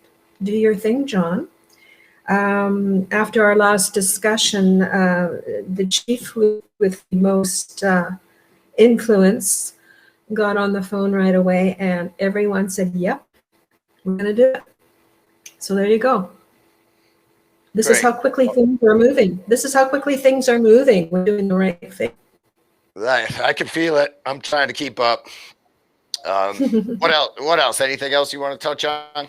do your thing, John. After our last discussion, the chief with the most influence got on the phone right away, and everyone said, yep, we're going to do it. So there you go. This is how quickly things are moving. We're doing the right thing. I can feel it. I'm trying to keep up. What else? Anything else you want to touch on?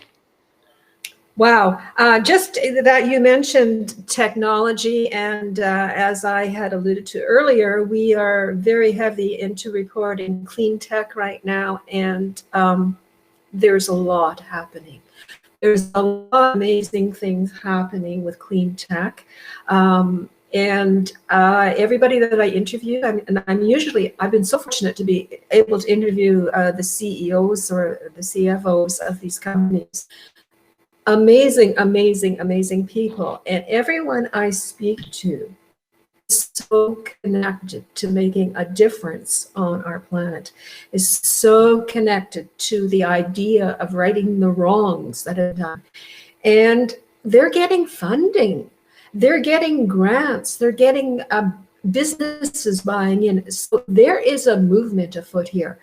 Wow. Just that you mentioned technology, and as I had alluded to earlier, we are very heavy into reporting clean tech right now, and there's a lot happening. There's a lot of amazing things happening with clean tech. And everybody that I interview, I've been so fortunate to be able to interview the CEOs or the CFOs of these companies. Amazing, amazing, amazing people. And everyone I speak to is so connected to making a difference on our planet, is so connected to the idea of righting the wrongs that have done. And they're getting funding, they're getting grants, they're getting businesses buying in. So there is a movement afoot here.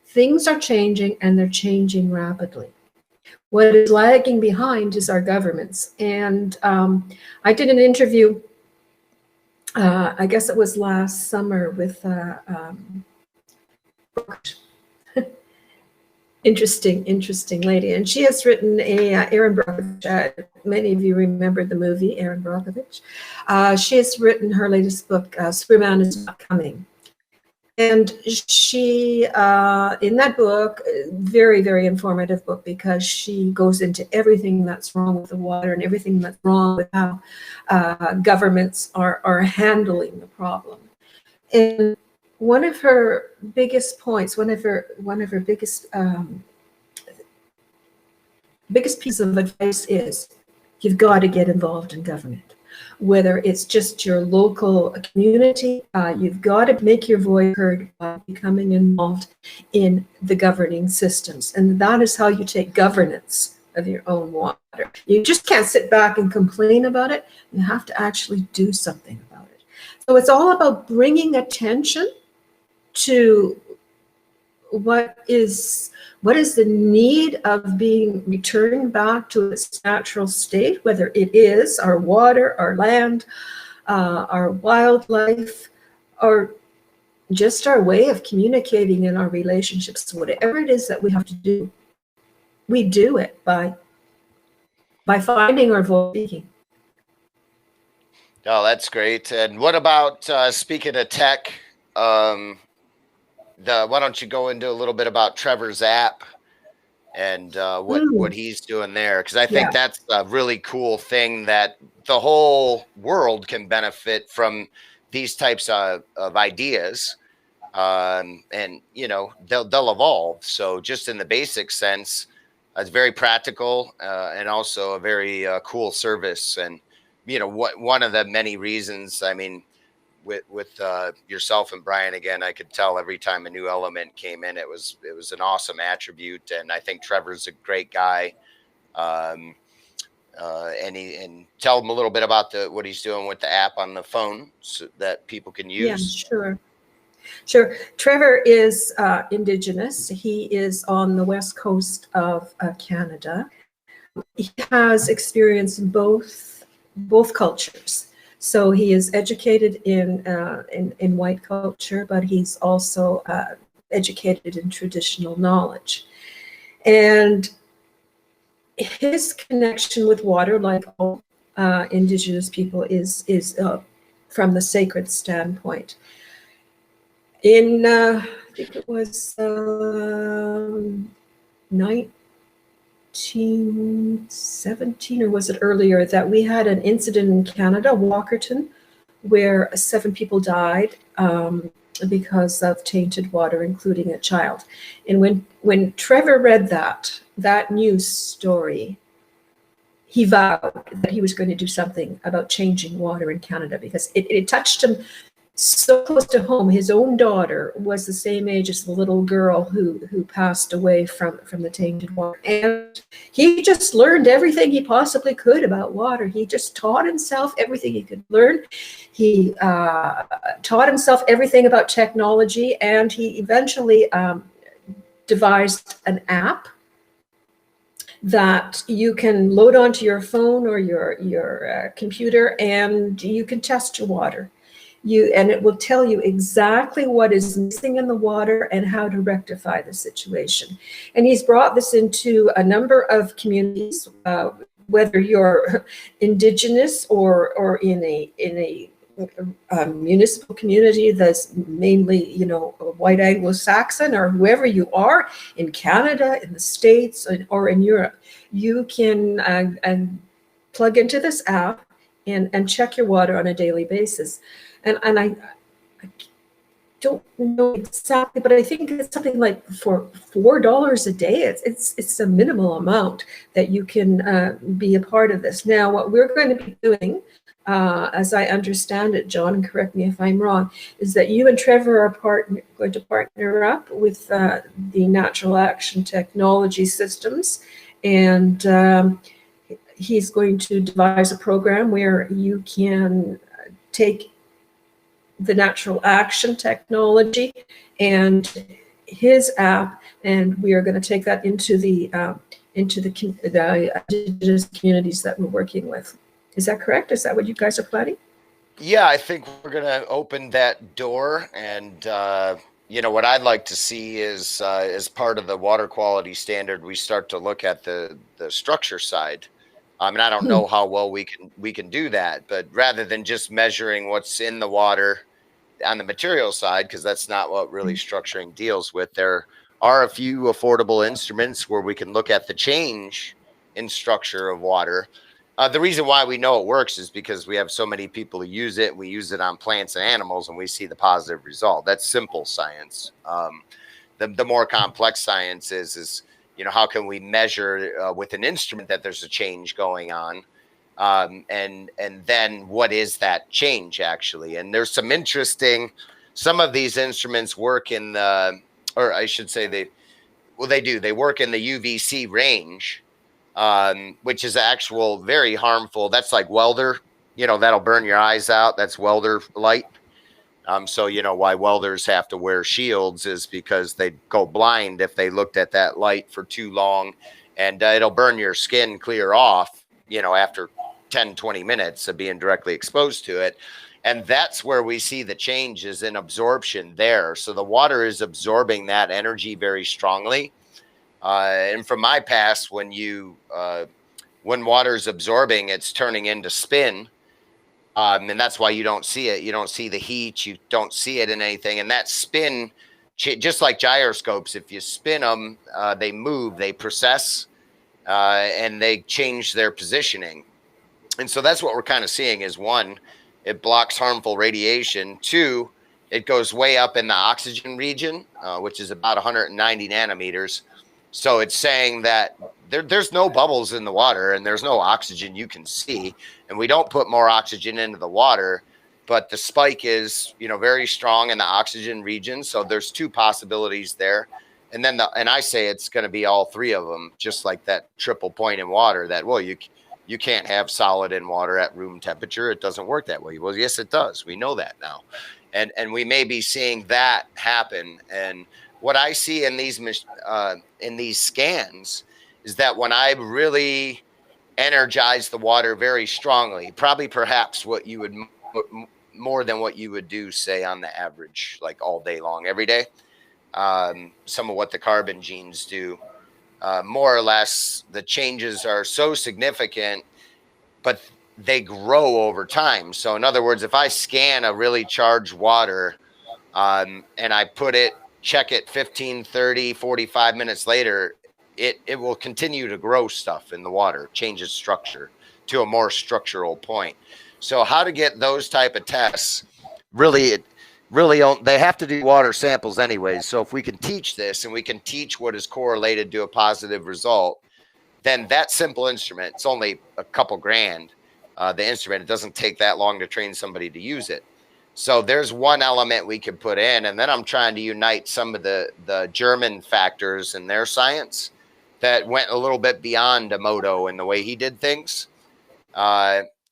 Things are changing, and they're changing rapidly. What is lagging behind is our governments. And I did an interview, I guess it was last summer, with interesting lady, and she has written Erin Brockovich. Many of you remember the movie Erin Brockovich. She has written her latest book, Superman is Not Coming, and she in that book, very informative book, because she goes into everything that's wrong with the water and everything that's wrong with how governments are handling the problem. And one of her biggest points, one of her biggest piece of advice is, you've got to get involved in government. Whether it's just your local community, you've got to make your voice heard by becoming involved in the governing systems. And that is how you take governance of your own water. You just can't sit back and complain about it. You have to actually do something about it. So it's all about bringing attention to what is the need of being returned back to its natural state, whether it is our water, our land, our wildlife, or just our way of communicating in our relationships. So whatever it is that we have to do, we do it by finding our voice, speaking. Oh, that's great. And what about speaking of tech? Why don't you go into a little bit about Trevor's app and what he's doing there? Because I think that's a really cool thing that the whole world can benefit from, these types of ideas, and they'll evolve. So just in the basic sense, it's very practical, and also a very cool service. And one of the many reasons, I mean, with yourself and Brian, again, I could tell every time a new element came in, it was an awesome attribute. And I think Trevor's a great guy. And tell him a little bit about what he's doing with the app on the phone so that people can use. Yeah, sure. Trevor is Indigenous. He is on the west coast of Canada. He has experience in both cultures. So he is educated in white culture, but he's also educated in traditional knowledge. And his connection with water, like all Indigenous people, is from the sacred standpoint. In I think it was 1917, or was it earlier, that we had an incident in Canada, Walkerton, where 7 people died because of tainted water, including a child. And when Trevor read that news story, he vowed that he was going to do something about changing water in Canada, because it touched him so close to home. His own daughter was the same age as the little girl who passed away from the tainted water. And he just learned everything he possibly could about water. He just taught himself everything he could learn. He taught himself everything about technology, and he eventually devised an app that you can load onto your phone or your computer, and you can test your water. And it will tell you exactly what is missing in the water and how to rectify the situation. And he's brought this into a number of communities, whether you're Indigenous or in a municipal community that's mainly, white Anglo-Saxon, or whoever you are in Canada, in the States, or in Europe. You can plug into this app and check your water on a daily basis. And I don't know exactly, but I think it's something like for $4 a day. It's a minimal amount that you can be a part of this. Now, what we're going to be doing, as I understand it, John, and correct me if I'm wrong, is that you and Trevor are going to partner up with the Natural Action Technology Systems, and he's going to devise a program where you can take the natural action technology and his app, and we are going to take that into the Indigenous communities that we're working with. Is that correct? Is that what you guys are planning? Yeah, I think we're going to open that door. And, what I'd like to see is, as part of the water quality standard, we start to look at the structure side. And I don't know how well we can do that, but rather than just measuring what's in the water on the material side, because that's not what really structuring deals with, there are a few affordable instruments where we can look at the change in structure of water. The reason why we know it works is because we have so many people who use it. We use it on plants and animals, and we see the positive result. That's simple science. The more complex science is how can we measure with an instrument that there's a change going on, and then what is that change actually? And there's some interesting. Some of these instruments work in the, or I should say they do. They work in the UVC range. Which is actual very harmful. That's like welder, that'll burn your eyes out. That's welder light. So why welders have to wear shields is because they go blind if they looked at that light for too long, and it'll burn your skin clear off, after 10, 20 minutes of being directly exposed to it. And that's where we see the changes in absorption there. So the water is absorbing that energy very strongly. And from my past, when water is absorbing, it's turning into spin. And that's why you don't see it. You don't see the heat. You don't see it in anything. And that spin, just like gyroscopes, if you spin them, they move, they precess, and they change their positioning. And so that's what we're kind of seeing is, one, it blocks harmful radiation. Two, it goes way up in the oxygen region, which is about 190 nanometers. So it's saying that there's no bubbles in the water and there's no oxygen you can see, and we don't put more oxygen into the water, but the spike is, very strong in the oxygen region. So there's two possibilities there. And then and I say it's going to be all three of them, just like that triple point in water that, well, you can't have solid in water at room temperature. It doesn't work that way. Well, yes, it does. We know that now. And we may be seeing that happen. And what I see in these scans is that when I really energize the water very strongly, probably perhaps what you would more than what you would do, say, on the average, like all day long, every day. Some of what the carbon genes do, more or less, the changes are so significant, but they grow over time. So in other words, if I scan a really charged water, and I check it 15, 30, 45 minutes later, it will continue to grow stuff in the water, change its structure to a more structural point. So how to get those type of tests, really, they have to do water samples anyways. So if we can teach this and we can teach what is correlated to a positive result, then that simple instrument, it's only a couple grand, the instrument, it doesn't take that long to train somebody to use it. So there's one element we can put in, and then I'm trying to unite some of the German factors in their science that went a little bit beyond Emoto and the way he did things,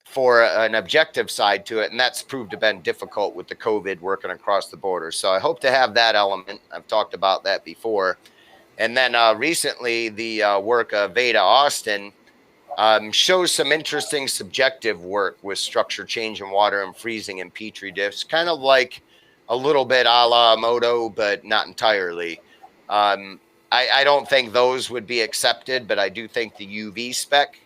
for an objective side to it. And that's proved to have been difficult with the COVID working across the border. So I hope to have that element. I've talked about that before. And then recently the work of Veda Austin shows some interesting subjective work with structure change in water and freezing in Petri discs, kind of like a little bit a la Emoto, but not entirely. I don't think those would be accepted, but I do think the UV spec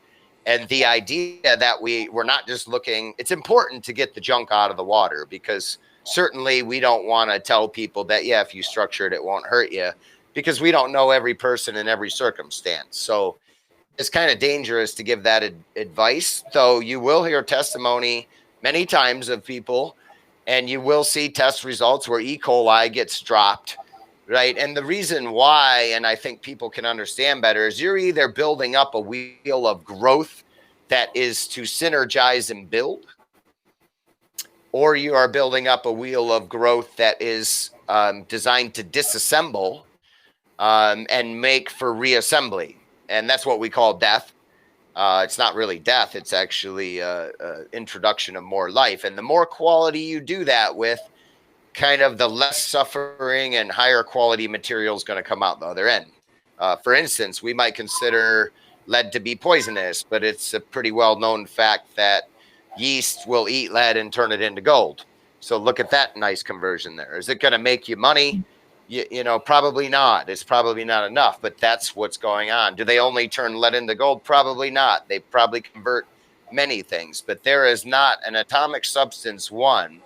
and the idea that we're not just looking, it's important to get the junk out of the water, because certainly we don't want to tell people that, yeah, if you structure it, it won't hurt you, because we don't know every person in every circumstance. So it's kind of dangerous to give that advice, though you will hear testimony many times of people, and you will see test results where E. coli gets dropped, right? And the reason why, and I think people can understand better, is you're either building up a wheel of growth that is to synergize and build, or you are building up a wheel of growth that is designed to disassemble and make for reassembly. And that's what we call death. It's not really death. It's actually introduction of more life. And the more quality you do that with, kind of the less suffering and higher quality material is going to come out the other end. For instance, we might consider lead to be poisonous, but it's a pretty well-known fact that yeast will eat lead and turn it into gold. So look at that nice conversion there. Is it going to make you money? You know, probably not. It's probably not enough, but that's what's going on. Do they only turn lead into gold? Probably not. They probably convert many things, but there is not an atomic substance, one,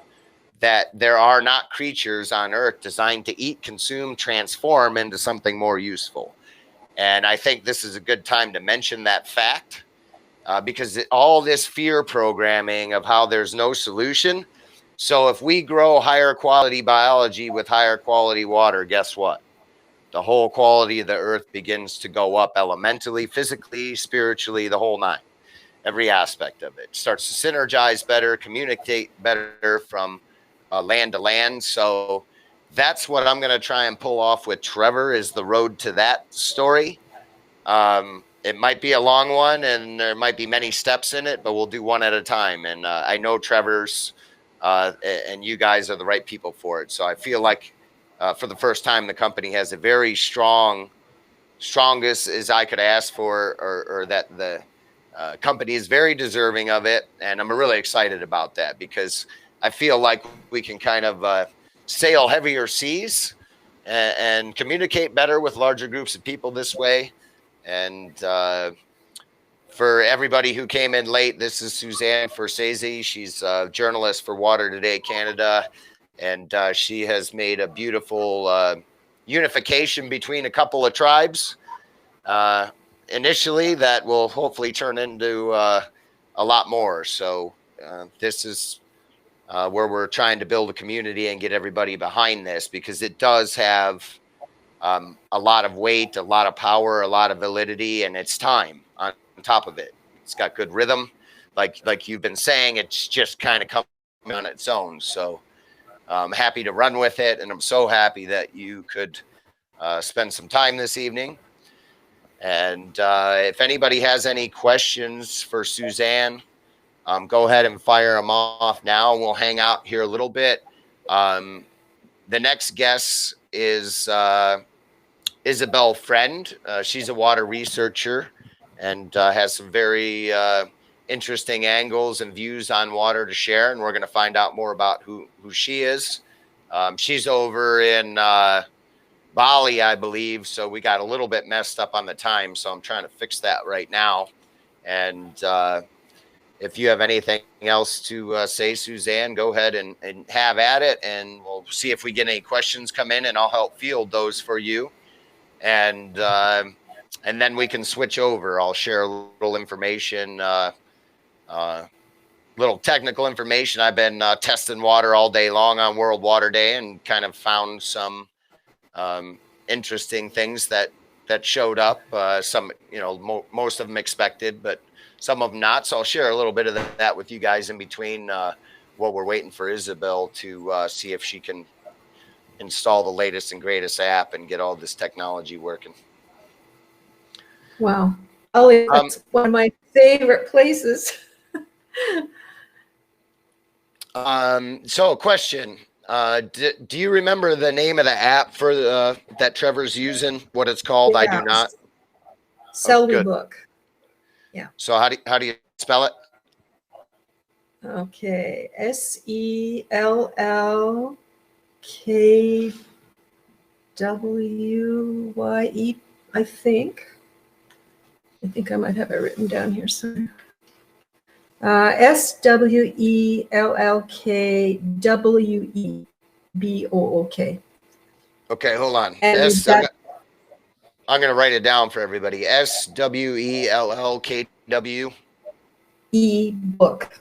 that there are not creatures on Earth designed to eat, consume, transform into something more useful. And I think this is a good time to mention that fact, because all this fear programming of how there's no solution. So if we grow higher quality biology with higher quality water, guess what? The whole quality of the earth begins to go up elementally, physically, spiritually, the whole nine. Every aspect of it starts to synergize better, communicate better from land to land. So that's what I'm going to try and pull off with Trevor, is the road to that story. It might be a long one and there might be many steps in it, but we'll do one at a time. And I know Trevor's and you guys are the right people for it. So I feel like for the first time, the company has a very strongest as I could ask for, or that the company is very deserving of it. And I'm really excited about that, because I feel like we can kind of sail heavier seas and communicate better with larger groups of people this way. And for everybody who came in late, this is Suzanne Forcese. She's a journalist for WaterToday Canada, and she has made a beautiful unification between a couple of tribes initially that will hopefully turn into a lot more. So this is where we're trying to build a community and get everybody behind this, because it does have a lot of weight, a lot of power, a lot of validity, and it's time on top of it. It's got good rhythm. Like you've been saying, it's just kind of coming on its own. So I'm happy to run with it, and I'm so happy that you could spend some time this evening. And if anybody has any questions for Suzanne, go ahead and fire them off now, and we'll hang out here a little bit. The next guest is Isabelle Friend. She's a water researcher and has some very interesting angles and views on water to share. And we're going to find out more about who she is. She's over in Bali, I believe. So we got a little bit messed up on the time. So I'm trying to fix that right now. And if you have anything else to say, Suzanne, go ahead and have at it. And we'll see if we get any questions come in, and I'll help field those for you. And then we can switch over. I'll share a little information, little technical information. I've been testing water all day long on World Water Day, and kind of found some interesting things that showed up. Some, most of them expected, but some of them not. So I'll share a little bit of that with you guys in between while we're waiting for Isabelle to see if she can install the latest and greatest app and get all this technology working. Wow. Oh, it's one of my favorite places. So a question, do you remember the name of the app for that Trevor's using, what it's called? Yeah. I do not. Selby Book. Yeah. So how do you spell it? Okay. SELLKWYE, I think. I think I might have it written down here somewhere. SWELLKWEBOOK. Okay, hold on. I'm going to write it down for everybody. SWELLKW. E-book.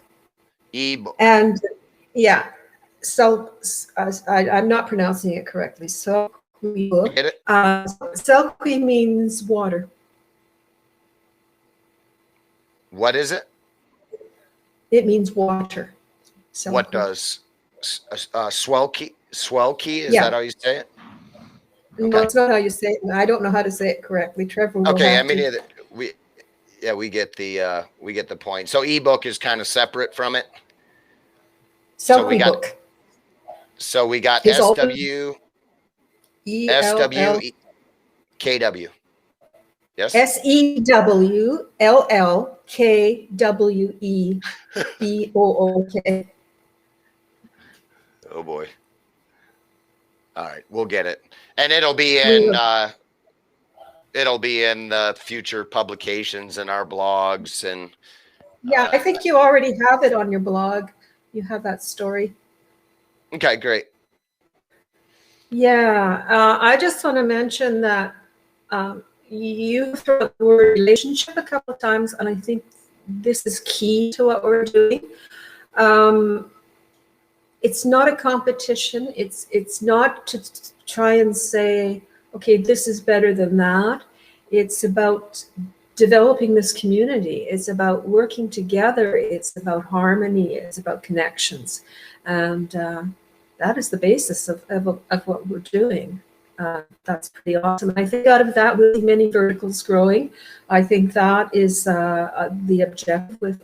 E-book. And yeah, so I'm not pronouncing it correctly. Selkwi book. Get it? Selkwi means water. What is it? It means water. Selkwi. What does swelky? Is that how you say it? No, it's not how you say it. I don't know how to say it correctly. Trevor will okay, have I mean, to. we get the point. So ebook is kind of separate from it. Self-ebook. So we got Is all SW, ELL. KW. Yes. SEWLLKWEBOOK. Oh boy. All right, we'll get it, and it'll be in the future publications and our blogs and. Yeah, I think you already have it on your blog. You have that story. Okay, great. Yeah, I just want to mention that you throw the word relationship a couple of times, and I think this is key to what we're doing. It's not a competition. It's not to try and say, okay, this is better than that. It's about developing this community. It's about working together. It's about harmony. It's about connections. And that is the basis of what we're doing. That's pretty awesome. I think out of that, we'll see many verticals growing. I think that is the objective with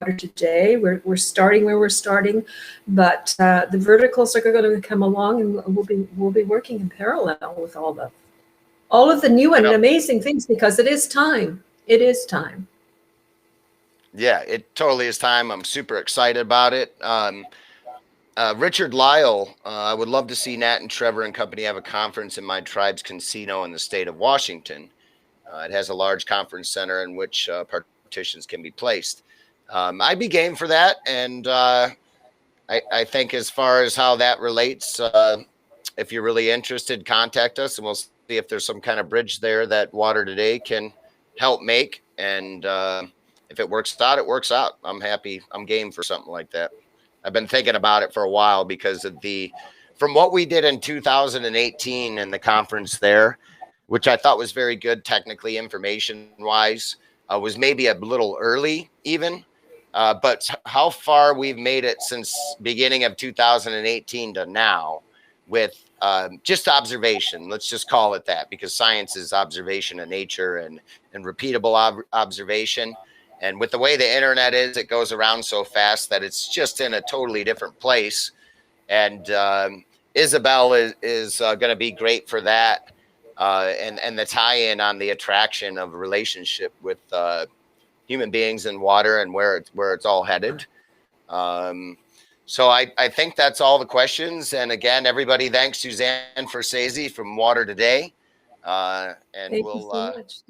WaterToday. We're starting where we're starting, but the verticals are going to come along, and we'll be working in parallel with all of the new and amazing things, because it is time. It is time. Yeah, it totally is time. I'm super excited about it. Richard Lyle, I would love to see Nat and Trevor and company have a conference in my tribe's casino in the state of Washington. It has a large conference center in which partitions can be placed. I'd be game for that. And I think as far as how that relates, if you're really interested, contact us and we'll see if there's some kind of bridge there that WaterToday can help make. And if it works out, it works out. I'm happy. I'm game for something like that. I've been thinking about it for a while because of from what we did in 2018 and the conference there, which I thought was very good technically, information wise, was maybe a little early even. But how far we've made it since beginning of 2018 to now with just observation. Let's just call it that, because science is observation of nature and repeatable observation. And with the way the internet is, it goes around so fast that it's just in a totally different place. And Isabelle is going to be great for that. And the tie-in on the attraction of a relationship with human beings and water and where it's all headed. So I think that's all the questions. And again, everybody, thanks Suzanne Forcese from WaterToday. And Thank you so much.